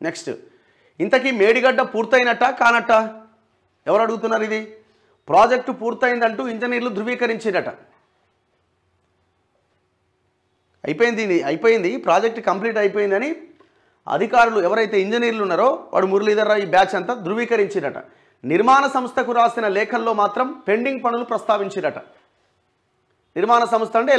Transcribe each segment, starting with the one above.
Next, ఇంతకీ మేడిగడ్డ పూర్తయినట్ట కానట్ట? ఎవరు అడుగుతున్నారు ఇది? ప్రాజెక్టు పూర్తయిందంటూ ఇంజనీర్లు ధృవీకరించిరట. అయిపోయింది ప్రాజెక్ట్ కంప్లీట్ అయిపోయిందని అధికారులు ఎవరైతే ఇంజనీర్లు ఉన్నారో వాడు మురళీధర్ రావు ఈ బ్యాచ్ అంతా ధృవీకరించిరట. నిర్మాణ సంస్థకు రాసిన లేఖల్లో మాత్రం పెండింగ్ పనులు ప్రస్తావించిరట. నిర్మాణ సంస్థ అంటే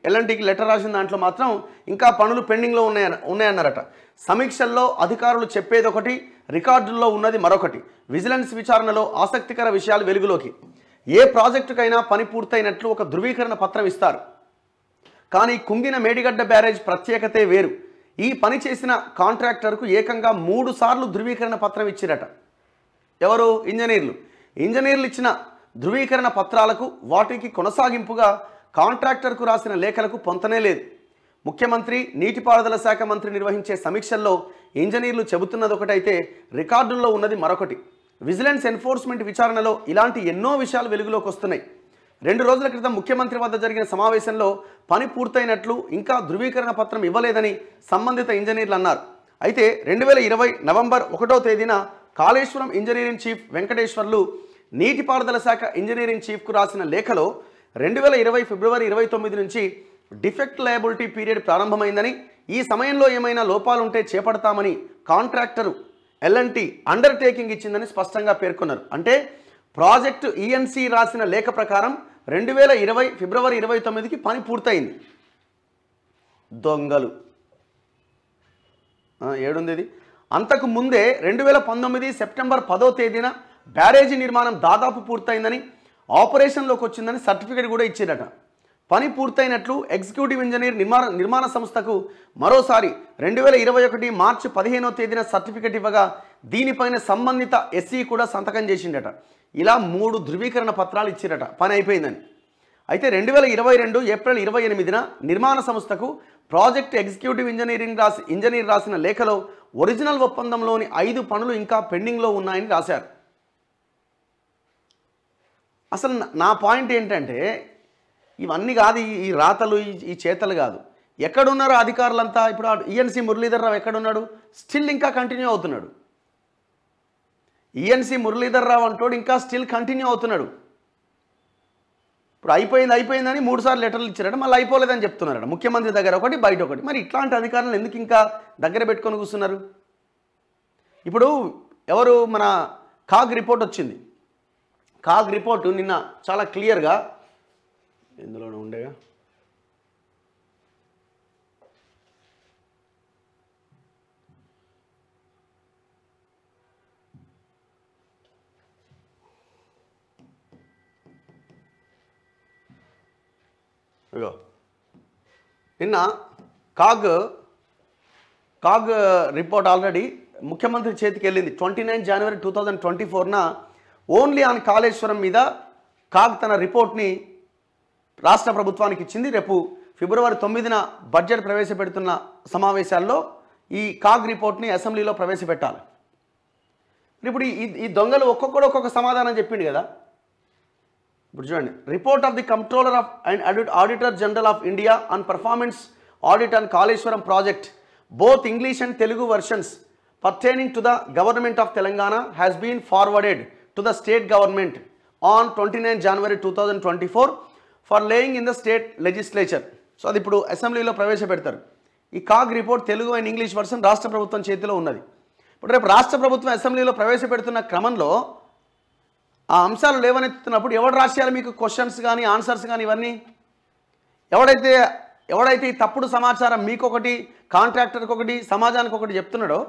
ఎల్ఎన్టీకి లెటర్ రాసిన దాంట్లో మాత్రం ఇంకా పనులు పెండింగ్లో ఉన్నాయన్నారట. సమీక్షల్లో అధికారులు చెప్పేది ఒకటి, రికార్డుల్లో ఉన్నది మరొకటి. విజిలెన్స్ విచారణలో ఆసక్తికర విషయాలు వెలుగులోకి. ఏ ప్రాజెక్టుకైనా పని పూర్తయినట్లు ఒక ధృవీకరణ పత్రం ఇస్తారు. కానీ కుంగిన మేడిగడ్డ బ్యారేజ్ ప్రత్యేకతే వేరు. ఈ పని చేసిన కాంట్రాక్టర్కు ఏకంగా 3 సార్లు ధృవీకరణ పత్రం ఇచ్చిరట. ఎవరు? ఇంజనీర్లు ఇచ్చిన ధృవీకరణ పత్రాలకు వాటికి కొనసాగింపుగా కాంట్రాక్టర్కు రాసిన లేఖలకు పొంతనే లేదు. ముఖ్యమంత్రి, నీటిపారుదల శాఖ మంత్రి నిర్వహించే సమీక్షల్లో ఇంజనీర్లు చెబుతున్నది ఒకటైతే రికార్డుల్లో ఉన్నది మరొకటి. విజిలెన్స్ ఎన్ఫోర్స్మెంట్ విచారణలో ఇలాంటి ఎన్నో విషయాలు వెలుగులోకి వస్తున్నాయి. 2 రోజుల క్రితం ముఖ్యమంత్రి వద్ద జరిగిన సమావేశంలో పని పూర్తయినట్లు ఇంకా ధృవీకరణ పత్రం ఇవ్వలేదని సంబంధిత ఇంజనీర్లు అన్నారు. అయితే 2020 నవంబర్ 1వ తేదీన కాళేశ్వరం ఇంజనీరింగ్ చీఫ్ వెంకటేశ్వర్లు నీటిపారుదల శాఖ ఇంజనీరింగ్ చీఫ్కు రాసిన లేఖలో 2020 ఫిబ్రవరి 29 నుంచి డిఫెక్ట్ లయబిలిటీ పీరియడ్ ప్రారంభమైందని, ఈ సమయంలో ఏమైనా లోపాలుంటే చేపడతామని కాంట్రాక్టరు ఎల్ఎన్టీ అండర్టేకింగ్ ఇచ్చిందని స్పష్టంగా పేర్కొన్నారు. అంటే ప్రాజెక్టు ఈఎన్సీ రాసిన లేఖ ప్రకారం 2020 ఫిబ్రవరి 29కి పని పూర్తయింది. దొంగలు ఏడుంది ఇది? అంతకు ముందే 2019 సెప్టెంబర్ 10వ తేదీన బ్యారేజీ నిర్మాణం దాదాపు పూర్తయిందని, ఆపరేషన్లోకి వచ్చిందని సర్టిఫికేట్ కూడా ఇచ్చారట. పని పూర్తయినట్లు ఎగ్జిక్యూటివ్ ఇంజనీర్ నిర్మాణ సంస్థకు మరోసారి 2021 మార్చి 15వ తేదీన సర్టిఫికేట్ ఇవ్వగా దీనిపైన సంబంధిత ఎస్సీ కూడా సంతకం చేసిండట. ఇలా 3 ధృవీకరణ పత్రాలు ఇచ్చిరట పని అయిపోయిందని. అయితే 2022 ఏప్రిల్ 28న నిర్మాణ సంస్థకు ప్రాజెక్ట్ ఎగ్జిక్యూటివ్ ఇంజనీర్ రాసిన లేఖలో ఒరిజినల్ ఒప్పందంలోని 5 పనులు ఇంకా పెండింగ్లో ఉన్నాయని రాశారు. అసలు నా పాయింట్ ఏంటంటే ఇవన్నీ కాదు, ఈ రాతలు ఈ చేతలు కాదు. ఎక్కడున్నారు అధికారులంతా? ఇప్పుడు ఈఎన్సీ మురళీధర్ రావు ఎక్కడున్నాడు? స్టిల్ ఇంకా కంటిన్యూ అవుతున్నాడు. ఈఎన్సీ మురళీధర్ రావు అంటోడు ఇంకా స్టిల్ కంటిన్యూ అవుతున్నాడు. ఇప్పుడు అయిపోయిందని 3 సార్లు లెటర్లు ఇచ్చారట, మళ్ళీ అయిపోలేదని చెప్తున్నారట. ముఖ్యమంత్రి దగ్గర ఒకటి, బయట ఒకటి. మరి ఇట్లాంటి అధికారులను ఎందుకు ఇంకా దగ్గర పెట్టుకొని కూర్చున్నారు? ఇప్పుడు ఎవరు మన కాగ్ రిపోర్ట్ వచ్చింది. కాగ్ రిపోర్టు నిన్న చాలా క్లియర్గా ఇందులోనే ఉండేగా నిన్న కాగ్ రిపోర్ట్ ఆల్రెడీ ముఖ్యమంత్రి చేతికి వెళ్ళింది. 29 జనవరి 2024న ఓన్లీ ఆన్ కాళేశ్వరం మీద కాగ్ తన రిపోర్ట్ని రాష్ట్ర ప్రభుత్వానికి ఇచ్చింది. రేపు ఫిబ్రవరి 9న బడ్జెట్ ప్రవేశపెడుతున్న సమావేశాల్లో ఈ కాగ్ రిపోర్ట్ని అసెంబ్లీలో ప్రవేశపెట్టాలి. ఇప్పుడు ఈ దొంగలు ఒక్కొక్కడు ఒక్కొక్క సమాధానం చెప్పిండు కదా. ఇప్పుడు చూడండి, report of the controller of and auditor general of India on performance audit on Kaleshwaram project both English and Telugu versions pertaining to the government of Telangana has been forwarded to the state government on 29 January 2024 for laying in the state legislature. So అది ఇప్పుడు అసెంబ్లీలో ప్రవేశపెడతారు. ఈ CAG report Telugu and English version రాష్ట్ర ప్రభుత్వం చేతిలో ఉన్నది. ఇప్పుడు రేపు రాష్ట్ర ప్రభుత్వం అసెంబ్లీలో ప్రవేశపెడుతున్న క్రమంలో ఆ అంశాలు లేవనెత్తుతున్నప్పుడు ఎవడు రాసేయాలి మీకు క్వశ్చన్స్ కానీ ఆన్సర్స్ కానీ ఇవన్నీ? ఎవడైతే ఈ తప్పుడు సమాచారం మీకొకటి, కాంట్రాక్టర్కి ఒకటి, సమాజానికి ఒకటి చెప్తున్నాడో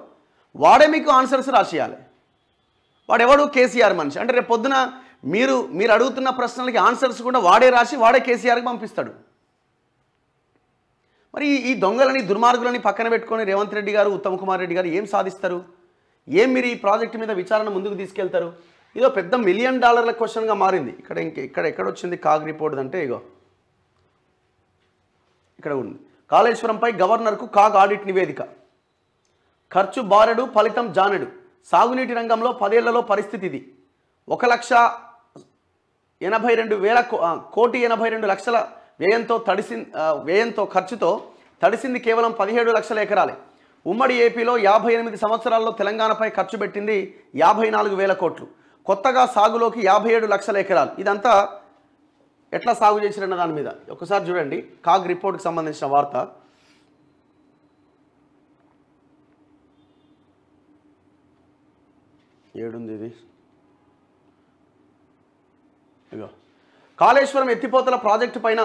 వాడే మీకు ఆన్సర్స్ రాసేయాలి. వాడెవడు? కేసీఆర్ మనిషి. అంటే రేపు పొద్దున మీరు అడుగుతున్న ప్రశ్నలకి ఆన్సర్స్ కూడా వాడే రాసి వాడే కేసీఆర్కి పంపిస్తాడు. మరి ఈ దొంగలని, దుర్మార్గులని పక్కన పెట్టుకొని రేవంత్ రెడ్డి గారు, ఉత్తమ్ కుమార్ రెడ్డి గారు ఏం సాధిస్తారు? మీరు ఈ ప్రాజెక్టు మీద విచారణ ముందుకు తీసుకెళ్తారు? ఇదో పెద్ద $1 మిలియన్ క్వశ్చన్గా మారింది. ఎక్కడ వచ్చింది కాగ్ రిపోర్ట్ అంటే ఇగో ఇక్కడ ఉంది. కాళేశ్వరంపై గవర్నర్కు కాగ్ ఆడిట్ నివేదిక. ఖర్చు బారెడు, ఫలితం జానెడు. సాగునీటి రంగంలో 10 ఏళ్లలో పరిస్థితి ఇది. 1,82,000,82,00,000 వ్యయంతో ఖర్చుతో తడిసింది కేవలం 17 లక్షల ఎకరాలే. ఉమ్మడి ఏపీలో 58 సంవత్సరాల్లో తెలంగాణపై ఖర్చు పెట్టింది 54,000 కోట్లు. కొత్తగా సాగులోకి 57 లక్షల ఎకరాలు. ఇదంతా ఎట్లా సాగు చేసిరన్న దాని మీద ఒకసారి చూడండి. కాగ్ రిపోర్ట్కి సంబంధించిన వార్త. ఏడుంది ఇది. ఇగో కాళేశ్వరం ఎత్తిపోతల ప్రాజెక్టు పైన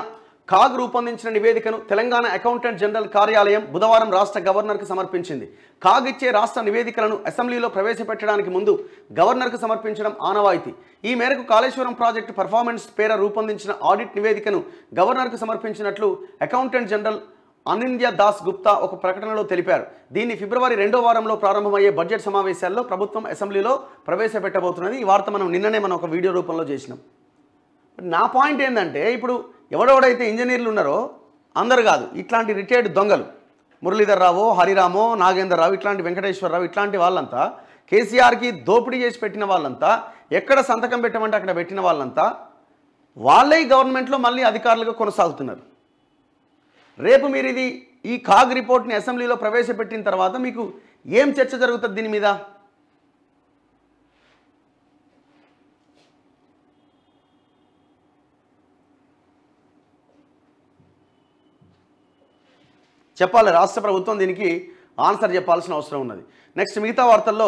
కాగ్ రూపొందించిన నివేదికను తెలంగాణ అకౌంటెంట్ జనరల్ కార్యాలయం బుధవారం రాష్ట్ర గవర్నర్కు సమర్పించింది. కాగ్ ఇచ్చే రాష్ట్ర నివేదికలను అసెంబ్లీలో ప్రవేశపెట్టడానికి ముందు గవర్నర్కు సమర్పించడం ఆనవాయితీ. ఈ మేరకు కాళేశ్వరం ప్రాజెక్టు పర్ఫార్మెన్స్ పేర రూపొందించిన ఆడిట్ నివేదికను గవర్నర్కు సమర్పించినట్లు అకౌంటెంట్ జనరల్ అనింద్య దాస్ గుప్తా ఒక ప్రకటనలో తెలిపారు. దీన్ని ఫిబ్రవరి 2వ వారంలో ప్రారంభమయ్యే బడ్జెట్ సమావేశాల్లో ప్రభుత్వం అసెంబ్లీలో ప్రవేశపెట్టబోతున్నది. ఈ వార్త నిన్ననే ఒక వీడియో రూపంలో చేసినాం. నా పాయింట్ ఏంటంటే, ఇప్పుడు ఎవడెవడైతే ఇంజనీర్లు ఉన్నారో అందరు కాదు, ఇట్లాంటి రిటైర్డ్ దొంగలు మురళీధర్ రావు, హరిరామో, నాగేందర్ రావు, ఇట్లాంటి వెంకటేశ్వరరావు, ఇట్లాంటి వాళ్ళంతా కేసీఆర్కి దోపిడీ చేసి పెట్టిన వాళ్ళంతా, ఎక్కడ సంతకం పెట్టమంటే అక్కడ పెట్టిన వాళ్ళంతా వాళ్ళే గవర్నమెంట్లో మళ్ళీ అధికారులుగా కొనసాగుతున్నారు. రేపు మీరు ఈ కాగ్ రిపోర్ట్ని అసెంబ్లీలో ప్రవేశపెట్టిన తర్వాత మీకు ఏం చర్చ జరుగుతుంది దీని మీద? చెప్పాలి. రాష్ట్ర ప్రభుత్వం దీనికి ఆన్సర్ చెప్పాల్సిన అవసరం ఉన్నది. నెక్స్ట్ మిగతా వార్తల్లో